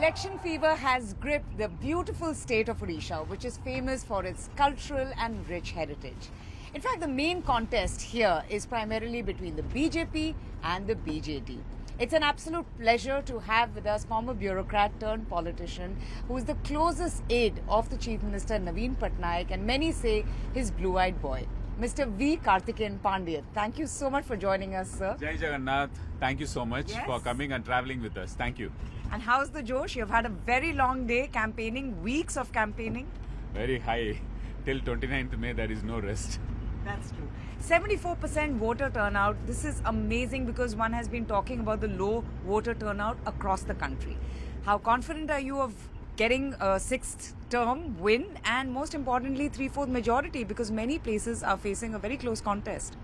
Election fever has gripped the beautiful state of Odisha, which is famous for its cultural and rich heritage. In fact, the main contest here is primarily between the BJP and the BJD. It's an absolute pleasure to have with us former bureaucrat turned politician who is the closest aide of the Chief Minister Naveen Patnaik, and many say his blue-eyed boy, Mr. V. Karthikeyan Pandya. Thank you so much for joining us, sir. Jai Jagannath, thank you so much Yes. for coming and traveling with us. Thank you. And how's the Josh? You've had a very long day campaigning, weeks of campaigning. Very high. Till 29th May, there is no rest. That's true. 74% voter turnout. This is amazing because one has been talking about the low voter turnout across the country. How confident are you of getting a sixth term win and most importantly 3/4 majority, because many places are facing a very close contest?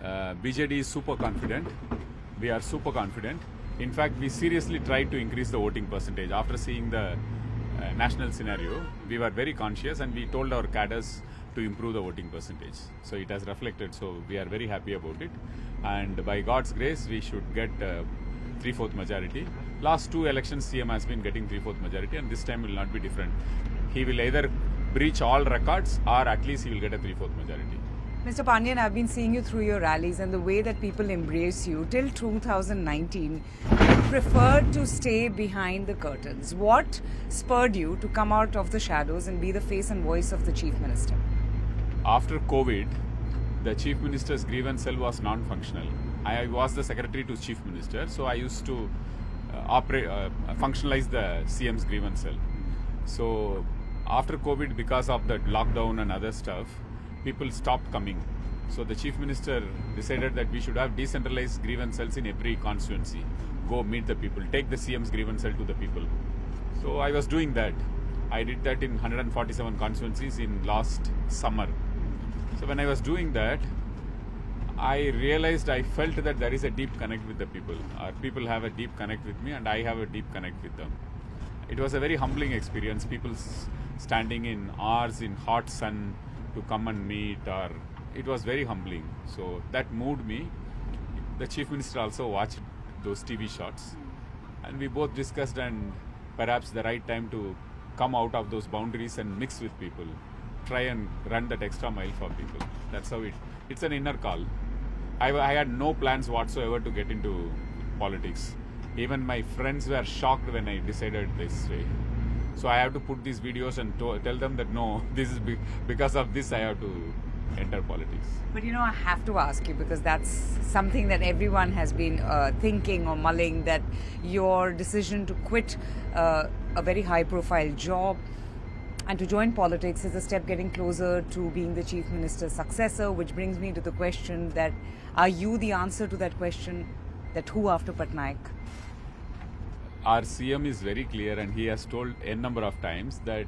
BJD is super confident. We are super confident. In fact, we seriously tried to increase the voting percentage. After seeing the national scenario, we were very conscious and we told our cadres to improve the voting percentage. So it has reflected. So we are very happy about it. And by God's grace, we should get 3/4 majority. Last two elections, CM has been getting 3/4 majority, and this time will not be different. He will either breach all records or at least he will get a 3/4 majority. Mr. Pandyan, I've been seeing you through your rallies and the way that people embrace you. Till 2019, you preferred to stay behind the curtains. What spurred you to come out of the shadows and be the face and voice of the Chief Minister? After COVID, the Chief Minister's grievance cell was non-functional. I was the secretary to Chief Minister, so I used to functionalize the CM's grievance cell. So after COVID, because of the lockdown and other stuff, people stopped coming. So the Chief Minister decided that we should have decentralized grievance cells in every constituency. Go meet the people, take the CM's grievance cell to the people. So I was doing that. I did that in 147 constituencies in last summer. So when I was doing that, I realized, I felt that there is a deep connect with the people. Our people have a deep connect with me and I have a deep connect with them. It was a very humbling experience. People standing in hours in hot sun to come and meet, or it was very humbling. So that moved me. The Chief Minister also watched those TV shots and we both discussed, and perhaps the right time to come out of those boundaries and mix with people, try and run that extra mile for people. That's how it's an inner call. I had no plans whatsoever to get into politics. Even my friends were shocked when I decided this way. So I have to put these videos and tell them that no, this is because of this I have to enter politics. But you know, I have to ask you, because that's something that everyone has been thinking or mulling, that your decision to quit a very high profile job and to join politics is a step getting closer to being the Chief Minister's successor, which brings me to the question that, are you the answer to that question, that who after Patnaik? Our CM is very clear and he has told a number of times that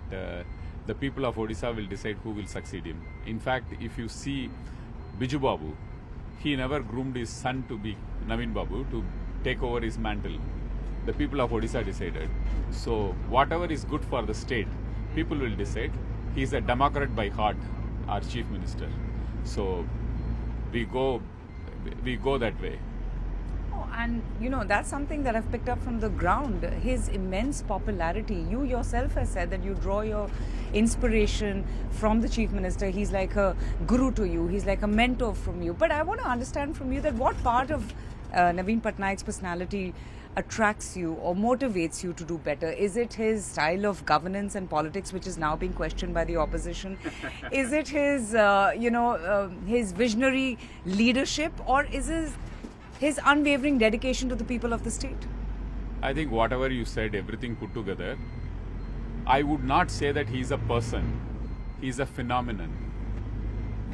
the people of Odisha will decide who will succeed him. In fact, if you see Biju Babu, he never groomed his son to be Naveen Babu to take over his mantle. The people of Odisha decided. So whatever is good for the state, people will decide. He is a Democrat by heart, our Chief Minister. So we go that way. And you know, that's something that I've picked up from the ground. His immense popularity. You yourself have said that you draw your inspiration from the Chief Minister. He's like a guru to you. He's like a mentor from you. But I want to understand from you that what part of Naveen Patnaik's personality attracts you or motivates you to do better? Is it his style of governance and politics, which is now being questioned by the opposition? Is it his, his visionary leadership, or is his unwavering dedication to the people of the state? I think whatever you said, everything put together, I would not say that he's a person. He's a phenomenon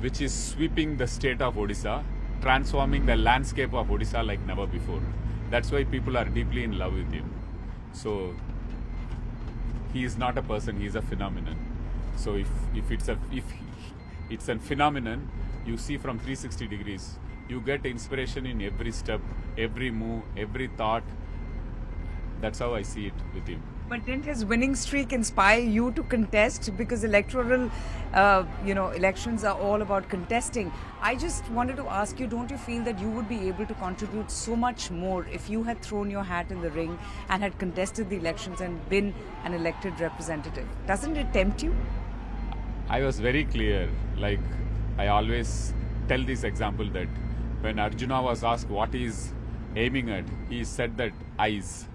which is sweeping the state of Odisha, transforming the landscape of Odisha like never before. That's why people are deeply in love with him. So he is not a person, he is a phenomenon. So if it's a phenomenon, you see from 360 degrees. You get inspiration in every step, every move, every thought. That's how I see it with him. But didn't his winning streak inspire you to contest? Because electoral, elections are all about contesting. I just wanted to ask you, don't you feel that you would be able to contribute so much more if you had thrown your hat in the ring and had contested the elections and been an elected representative? Doesn't it tempt you? I was very clear. Like, I always tell this example that when Arjuna was asked what he's aiming at, he said that eyes.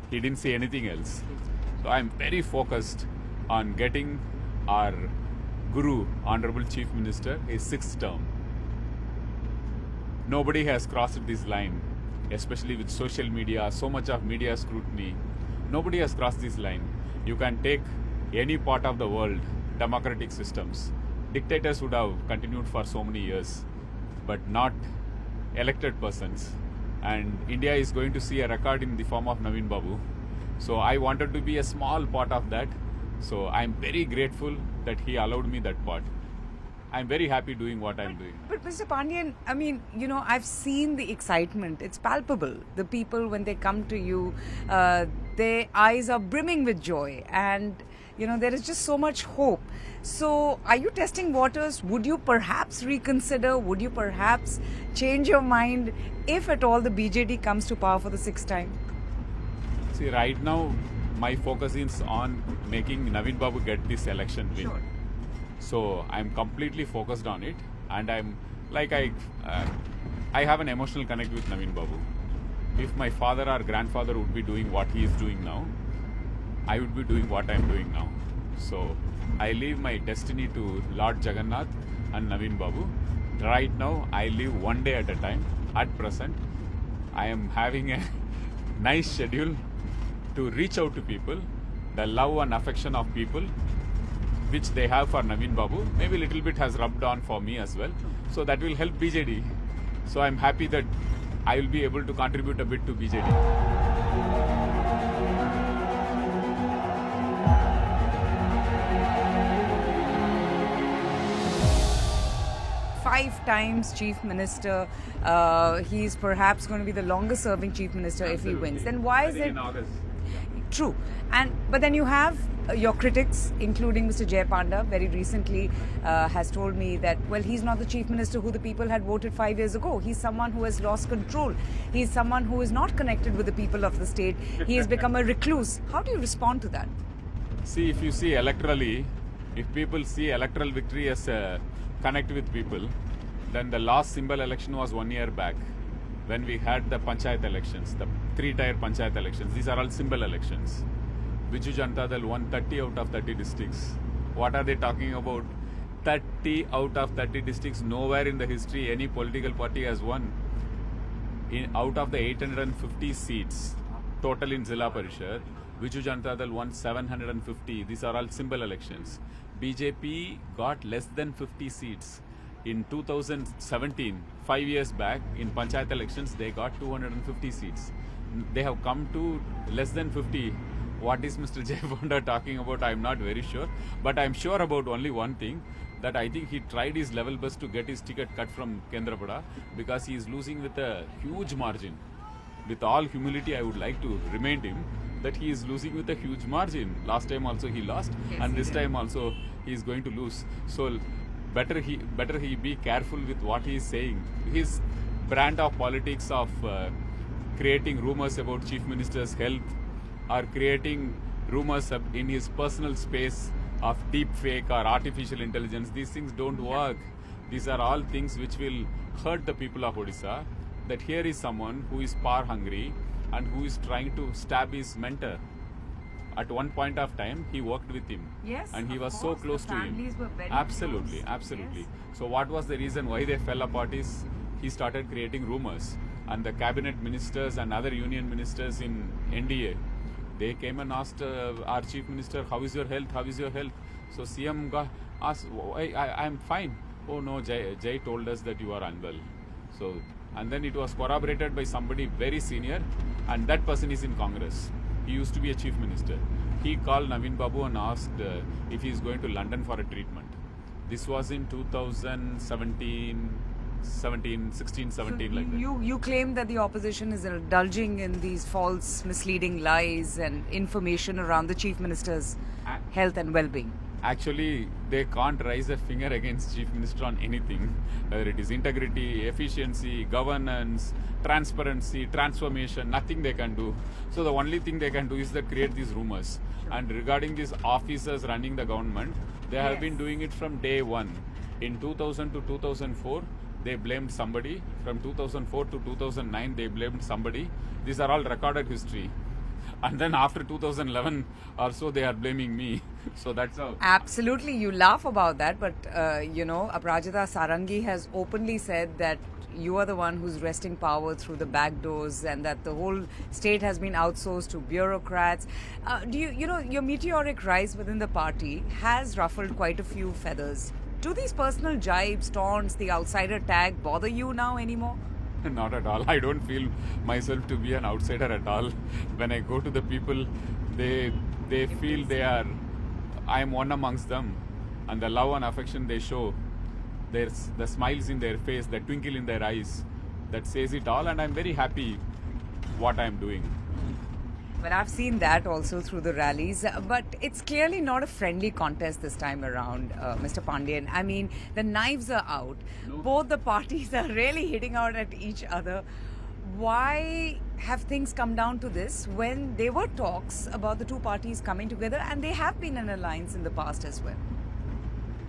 He didn't say anything else. So I'm very focused on getting our Guru, Honorable Chief Minister, his 6th term. Nobody has crossed this line, especially with social media, so much of media scrutiny. Nobody has crossed this line. You can take any part of the world, democratic systems. Dictators would have continued for so many years, but not elected persons. And India is going to see a record in the form of Naveen Babu. So I wanted to be a small part of that. So I'm very grateful that he allowed me that part. I'm very happy doing what I'm doing. But Mr. Pandian, I mean, I've seen the excitement. It's palpable. The people, when they come to you, their eyes are brimming with joy. And, there is just so much hope. So are you testing waters? Would you perhaps reconsider? Would you perhaps change your mind if at all the BJD comes to power for the 6th time? See, right now, my focus is on making Naveen Babu get this election win. Sure. So I'm completely focused on it, and I'm like I have an emotional connect with Naveen Babu. If my father or grandfather would be doing what he is doing now, I would be doing what I'm doing now. So I leave my destiny to Lord Jagannath and Naveen Babu. Right now, I live one day at a time. At present, I am having a nice schedule to reach out to people, the love and affection of people which they have for Naveen Babu. Maybe a little bit has rubbed on for me as well. So that will help BJD. So I'm happy that I will be able to contribute a bit to BJD. 5 times Chief Minister. He's perhaps going to be the longest serving Chief Minister if he wins. Then why is it... in August. True. But then you have your critics, including Mr. Jay Panda, very recently has told me that, well, he's not the Chief Minister who the people had voted 5 years ago. He's someone who has lost control. He's someone who is not connected with the people of the state. He has become a recluse. How do you respond to that? See, if you see electorally, if people see electoral victory as a connect with people, then the last symbol election was 1 year back when we had the panchayat elections, the 3-tier panchayat elections. These are all symbol elections. Biju Janata Dal won 30 out of 30 districts. What are they talking about? 30 out of 30 districts. Nowhere in the history any political party has won. Out of the 850 seats total in Zilla Parishad, Biju Janata Dal won 750. These are all symbol elections. BJP got less than 50 seats. In 2017, 5 years back, in panchayat elections, they got 250 seats. They have come to less than 50. What is Mr. Jay Panda talking about? I'm not very sure. But I'm sure about only one thing, that I think he tried his level best to get his ticket cut from Kendrapada because he is losing with a huge margin. With all humility, I would like to remind him that he is losing with a huge margin. Last time also he lost, yes, and this time also he is going to lose. So better he be careful with what he is saying. His brand of politics of creating rumors about Chief Minister's health, or creating rumors in his personal space of deep fake or artificial intelligence, these things don't work. These are all things which will hurt the people of Odisha. That here is someone who is power hungry and who is trying to stab his mentor. At one point of time, he worked with him. Yes, and he of was course, so the close to him. families were very Absolutely, close. absolutely. Yes. So what was the reason why they fell apart is he started creating rumors. And the cabinet ministers and other union ministers in NDA, they came and asked our chief minister, how is your health? How is your health? So CM asked, I'm fine. Oh no, Jay told us that you are unwell. So, and then it was corroborated by somebody very senior, and that person is in Congress. He used to be a chief minister. He called Naveen Babu and asked if he is going to London for a treatment. This was in 2017, 16, 17 like that. You claim that the opposition is indulging in these false, misleading lies and information around the chief minister's health and well-being. Actually, they can't raise a finger against chief minister on anything, whether it is integrity, efficiency, governance, transparency, transformation. Nothing they can do. So the only thing they can do is that create these rumors. And regarding these officers running the government, they have been doing it from day one. In 2000 to 2004, they blamed somebody. From 2004 to 2009, they blamed somebody. These are all recorded history. And then after 2011 or so, they are blaming me. So that's how. Absolutely, you laugh about that, but Aparajita Sarangi has openly said that you are the one who's wresting power through the back doors, and that the whole state has been outsourced to bureaucrats. Your meteoric rise within the party has ruffled quite a few feathers. Do these personal jibes, taunts, the outsider tag bother you now anymore? Not at all. I don't feel myself to be an outsider at all. When I go to the people, they feel I am one amongst them, and the love and affection they show, there's the smiles in their face, the twinkle in their eyes, that says it all. And I'm very happy what I'm doing. Well, I've seen that also through the rallies, but it's clearly not a friendly contest this time around, Mr. Pandian. I mean, the knives are out. No. Both the parties are really hitting out at each other. Why have things come down to this when there were talks about the two parties coming together, and they have been an alliance in the past as well?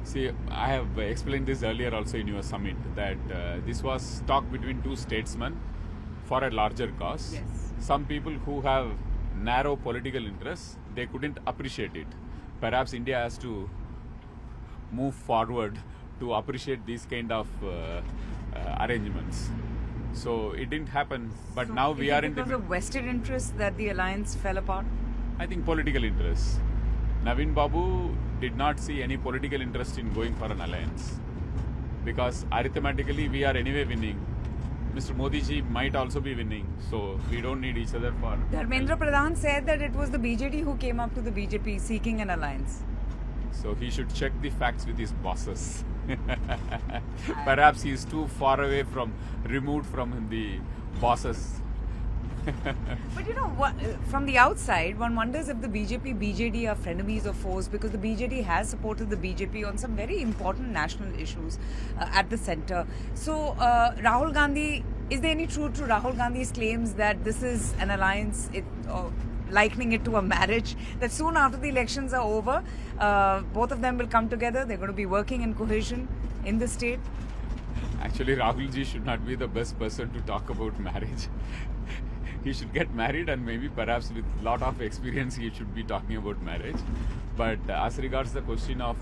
See, I have explained this earlier also in your summit, that this was talk between two statesmen for a larger cause. Yes. Some people who have narrow political interests, they couldn't appreciate it. Perhaps India has to move forward to appreciate these kind of arrangements. So it didn't happen, but So now is we it are in because the of vested interests that the alliance fell apart? I think political interests. Naveen Babu did not see any political interest in going for an alliance, because arithmetically we are anyway winning. Mr. Modi ji might also be winning, so we don't need each other for. Dharmendra Pradhan said that it was the BJD who came up to the BJP seeking an alliance. So he should check the facts with his bosses. Perhaps he is too far away removed from the bosses. But you know what? From the outside, one wonders if the BJP, BJD are frenemies or foes, because the BJD has supported the BJP on some very important national issues at the centre. So, Rahul Gandhi, is there any truth to Rahul Gandhi's claims that this is an alliance, likening it to a marriage, that soon after the elections are over, both of them will come together, they're going to be working in cohesion in the state? Actually, Rahul ji should not be the best person to talk about marriage. He should get married, and maybe perhaps with a lot of experience he should be talking about marriage. But as regards the question of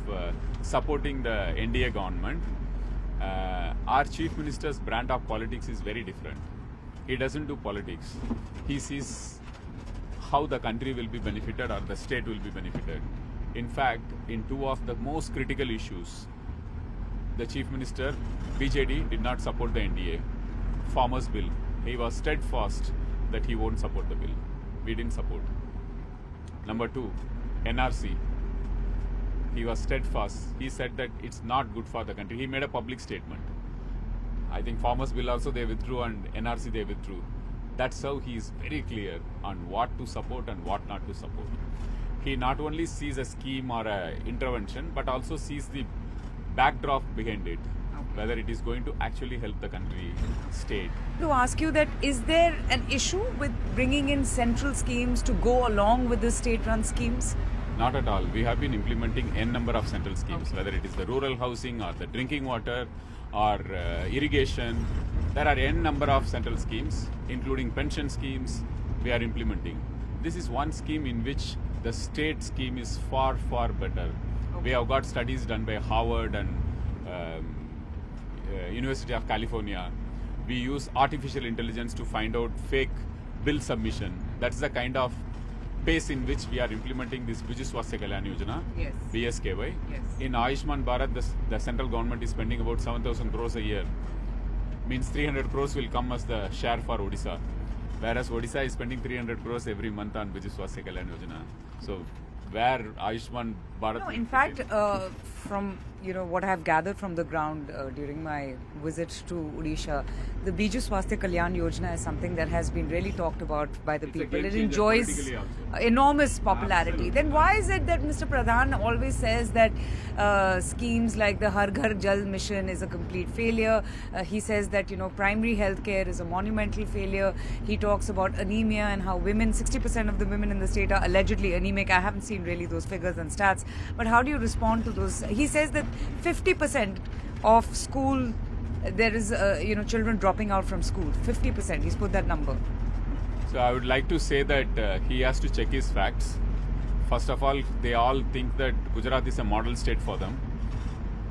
supporting the NDA government, our chief minister's brand of politics is very different. He doesn't do politics. He sees how the country will be benefited or the state will be benefited. In fact, in two of the most critical issues, the chief minister, BJD, did not support the NDA. Farmers' bill. He was steadfast that he won't support the bill. We didn't support. Number two, NRC. He was steadfast. He said that it's not good for the country. He made a public statement. I think Farmers' bill also they withdrew, and NRC they withdrew. That's how he is very clear on what to support and what not to support. He not only sees a scheme or an intervention, but also sees the backdrop behind it, whether it is going to actually help the country, state. To ask you that, is there an issue with bringing in central schemes to go along with the state-run schemes? Not at all. We have been implementing n number of central schemes, whether it is the rural housing or the drinking water or irrigation. There are n number of central schemes, including pension schemes, we are implementing. This is one scheme in which the state scheme is far, far better. We have got studies done by Harvard and University of California. We use artificial intelligence to find out fake bill submission. That's the kind of pace in which we are implementing this Biju Swasthya Kalyan Yojana, Yes. BSKY. Yes. In Ayushman Bharat, the central government is spending about 7,000 crores a year. Means 300 crores will come as the share for Odisha. Whereas Odisha is spending 300 crores every month on Biju Swasthya Kalyan Yojana. So, where Ayushman Bharat... No, in fact, from what I've gathered from the ground during my visit to Odisha, the Biju Swasthya Kalyan Yojana is something that has been really talked about by the It's a people. game It changer enjoys politically also. enormous popularity. Absolutely. Then why is it that Mr. Pradhan always says that schemes like the Har Ghar Jal mission is a complete failure? He says that primary health care is a monumental failure. He talks about anemia and how 60% of the women in the state are allegedly anemic. I haven't seen really those figures and stats, but how do you respond to those? He says that 50% of school, there is children dropping out from school. 50%, he's put that number. So I would like to say that he has to check his facts. First of all, they all think that Gujarat is a model state for them,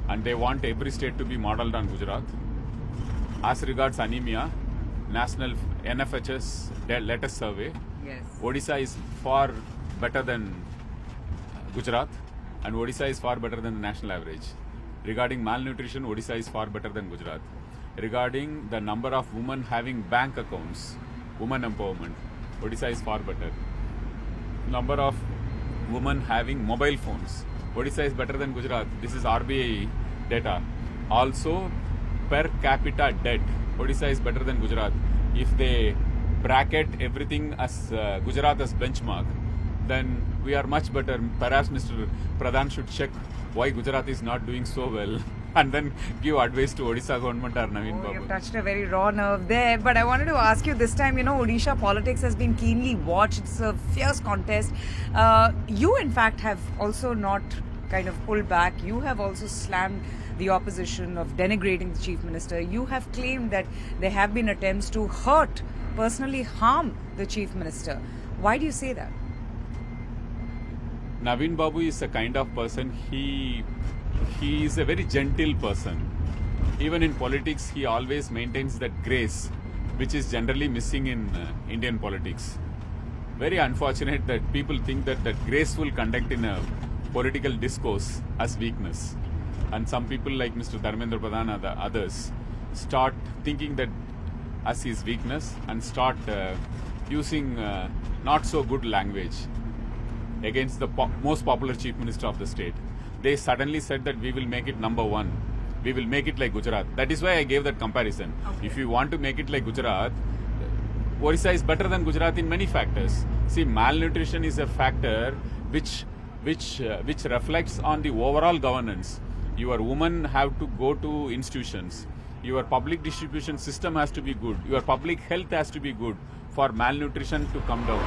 and they want every state to be modeled on Gujarat. As regards anemia, national NFHS latest survey, Yes. Odisha is far better than Gujarat, and Odisha is far better than the national average. Regarding malnutrition, Odisha is far better than Gujarat. Regarding the number of women having bank accounts, women empowerment, Odisha is far better. Number of women having mobile phones, Odisha is better than Gujarat. This is RBI data. Also, per capita debt, Odisha is better than Gujarat. If they bracket everything as Gujarat as benchmark, then we are much better. Perhaps Mr. Pradhan should check why Gujarat is not doing so well and then give advice to Odisha government or Naveen Oh, Babu. you've touched a very raw nerve there. But I wanted to ask you this time, Odisha politics has been keenly watched. It's a fierce contest. You, in fact, have also not kind of pulled back. You have also slammed the opposition of denigrating the chief minister. You have claimed that there have been attempts to personally harm the chief minister. Why do you say that? Naveen Babu is a kind of person, he is a very gentle person. Even in politics, he always maintains that grace, which is generally missing in Indian politics. Very unfortunate that people think that graceful conduct in a political discourse as weakness. And some people like Mr. Dharmendra Pradhan and the others start thinking that as his weakness and start using not so good language against the most popular chief minister of the state. They suddenly said that we will make it number one. We will make it like Gujarat. That is why I gave that comparison. Okay. If you want to make it like Gujarat, Odisha is better than Gujarat in many factors. See, malnutrition is a factor which reflects on the overall governance. Your women have to go to institutions. Your public distribution system has to be good. Your public health has to be good for malnutrition to come down.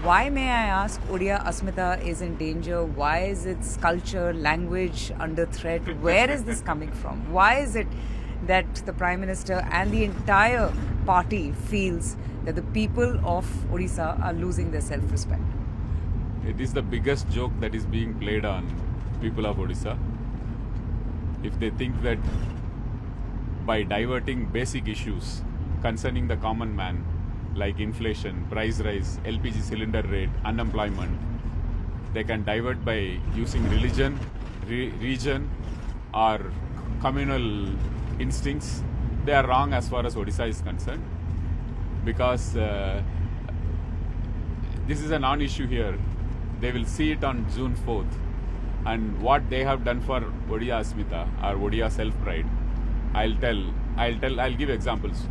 Why, may I ask, Odia Asmita is in danger? Why is its culture, language under threat? Where is this coming from? Why is it that the Prime Minister and the entire party feels that the people of Odisha are losing their self-respect? It is the biggest joke that is being played on people of Odisha. If they think that by diverting basic issues concerning the common man, like inflation, price rise, LPG cylinder rate, unemployment, they can divert by using religion, region, or communal instincts. They are wrong as far as Odisha is concerned, because this is a non-issue here. They will see it on June 4th. And what they have done for Odia Asmita or Odia self-pride, I'll give examples.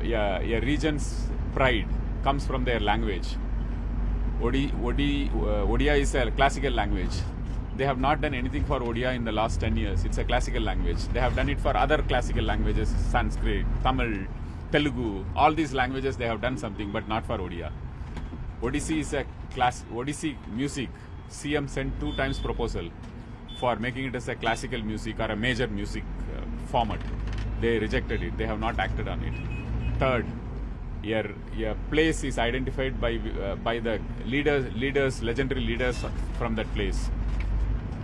A region's pride comes from their language. Odia is a classical language. They have not done anything for Odia in the last 10 years. It's a classical language. They have done it for other classical languages, Sanskrit, Tamil, Telugu. All these languages they have done something, but not for Odia. Odissi is a Odissi music. CM sent 2 times proposal for making it as a classical music or a major music format. They rejected it. They have not acted on it. Third, your place is identified by the leaders, legendary leaders from that place.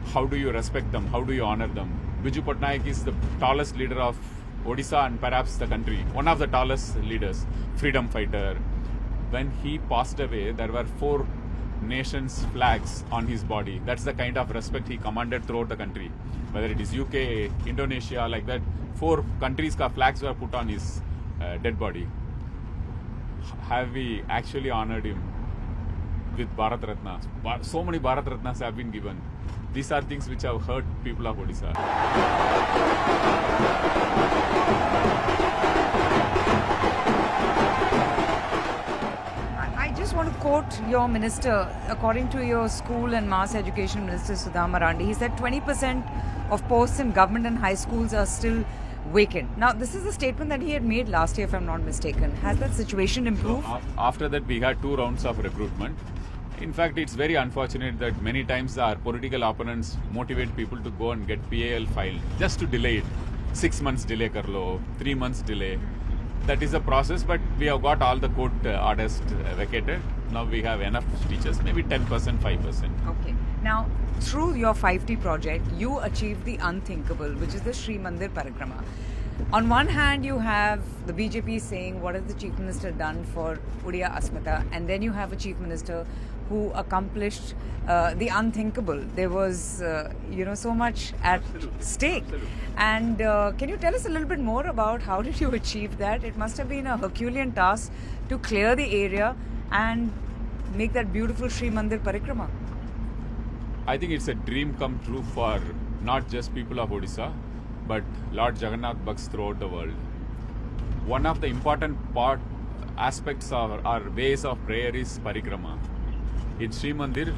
How do you respect them? How do you honor them? Biju Patnaik is the tallest leader of Odisha and perhaps the country. One of the tallest leaders, freedom fighter. When he passed away, there were 4 nations' flags on his body. That's the kind of respect he commanded throughout the country. Whether it is UK, Indonesia, like that, 4 countries' flags were put on his dead body. Have we actually honored him? with Bharat Ratna. So many Bharat Ratnas have been given. These are things which have hurt people of Odisha. I just want to quote your minister. According to your school and mass education minister Sudha Marandi, he said 20% of posts in government and high schools are still vacant. Now, this is a statement that he had made last year, if I'm not mistaken. Has that situation improved? After that, we had 2 rounds of recruitment. In fact, it's very unfortunate that many times our political opponents motivate people to go and get PAL filed just to delay it. 6 months delay karlo, 3 months delay. That is a process, but we have got all the court orders vacated. Now we have enough teachers, maybe 10%, 5%. Okay. Now, through your 5T project, you achieved the unthinkable, which is the Sri Mandir Parikrama. On one hand, you have the BJP saying, what has the Chief Minister done for Udiya Asmita? And then you have a Chief Minister who accomplished the unthinkable. There was, so much at stake. Absolutely. And can you tell us a little bit more about how did you achieve that? It must have been a Herculean task to clear the area and make that beautiful Sri Mandir Parikrama. I think it's a dream come true for not just people of Odisha, but Lord Jagannath Bhakts throughout the world. One of the important aspects of our ways of prayer is parikrama. In Sri Mandir,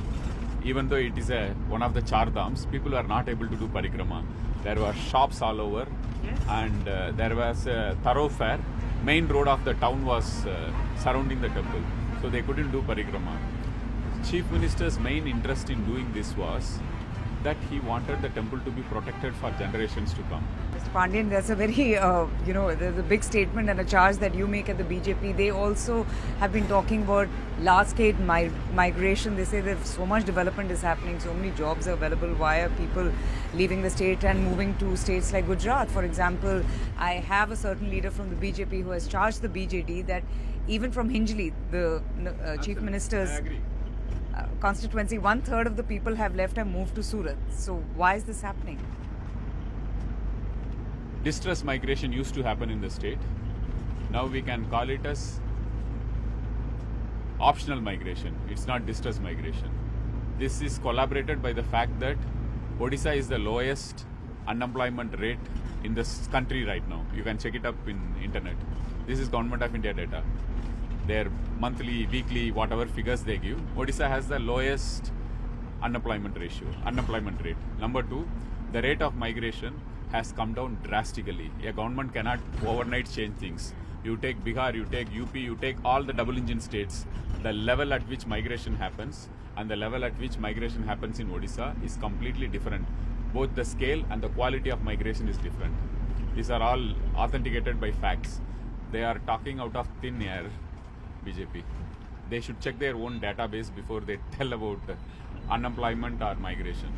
even though it is one of the Char Dhams, people are not able to do parikrama. There were shops all over, Yes. and there was a thoroughfare. Main road of the town was surrounding the temple, so they couldn't do parikrama. Chief Minister's main interest in doing this was that he wanted the temple to be protected for generations to come. Mr. Pandian, that's a very, there's a big statement and a charge that you make at the BJP. They also have been talking about large-scale migration. They say that so much development is happening, so many jobs are available. Why are people leaving the state and moving to states like Gujarat? For example, I have a certain leader from the BJP who has charged the BJD that even from Hinjli, the Chief Minister's I agree. constituency, 1/3 of the people have left and moved to Surat. So why is this happening? Distress migration used to happen in the state. Now we can call it as optional migration. It's not distress migration. This is collaborated by the fact that Odisha is the lowest unemployment rate in this country right now. You can check it up in internet. This is Government of India data. Their monthly, weekly, whatever figures they give, Odisha has the lowest unemployment rate. Number 2, the rate of migration has come down drastically. A government cannot overnight change things. You take Bihar, you take UP, you take all the double engine states, the level at which migration happens and the level at which migration happens in Odisha is completely different. Both the scale and the quality of migration is different. These are all authenticated by facts. They are talking out of thin air, BJP. They should check their own database before they tell about unemployment or migration.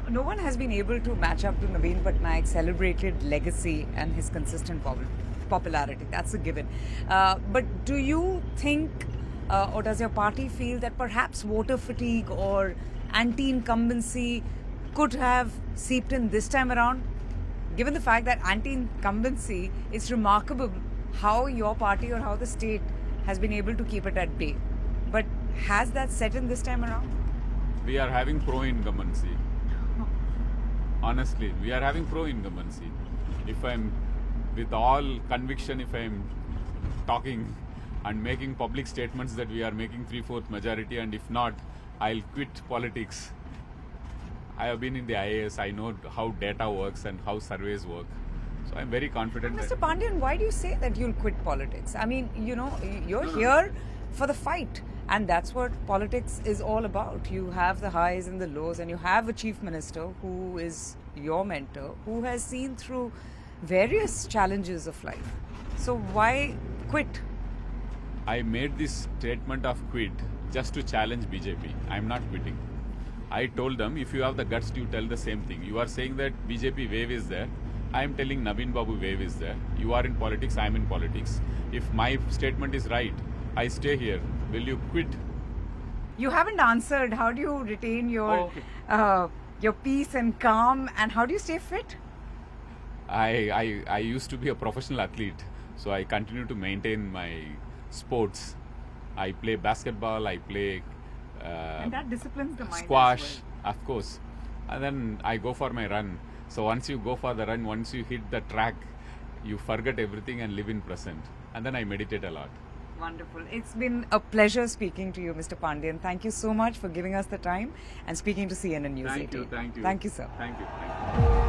No one has been able to match up to Naveen Patnaik's celebrated legacy and his consistent popularity. That's a given. But do you think, or does your party feel that perhaps voter fatigue or anti-incumbency could have seeped in this time around? Given the fact that anti-incumbency is remarkable, how your party or how the state has been able to keep it at bay. But has that set in this time around? We are having pro-incumbency. Honestly, we are having pro-incumbency. If I'm, with all conviction, if I'm talking and making public statements that we are making 3/4 majority, and if not, I'll quit politics. I have been in the IAS, I know how data works and how surveys work. So I'm very confident Mr. that Pandian, why do you say that you'll quit politics? I mean, you're here for the fight, and that's what politics is all about. You have the highs and the lows, and you have a chief minister who is your mentor, who has seen through various challenges of life. So why quit? I made this statement of quit just to challenge BJP. I'm not quitting. I told them, if you have the guts to tell the same thing. You are saying that BJP wave is there. I am telling Naveen Babu wave is there. You are in politics, I am in politics. If my statement is right, I stay here. Will you quit? You haven't answered. How do you retain your Oh, your peace and calm, and how do you stay fit? I used to be a professional athlete, so I continue to maintain my sports. I play basketball, I play And that disciplines the mind. squash, As of course. And then I go for my run. So once you go for the run, once you hit the track, you forget everything and live in present. And then I meditate a lot. well. Wonderful. It's been a pleasure speaking to you, Mr. Pandian. Thank you so much for giving us the time and speaking to CNN News Thank 18. you, thank you. Thank you, sir. Thank you. Thank you.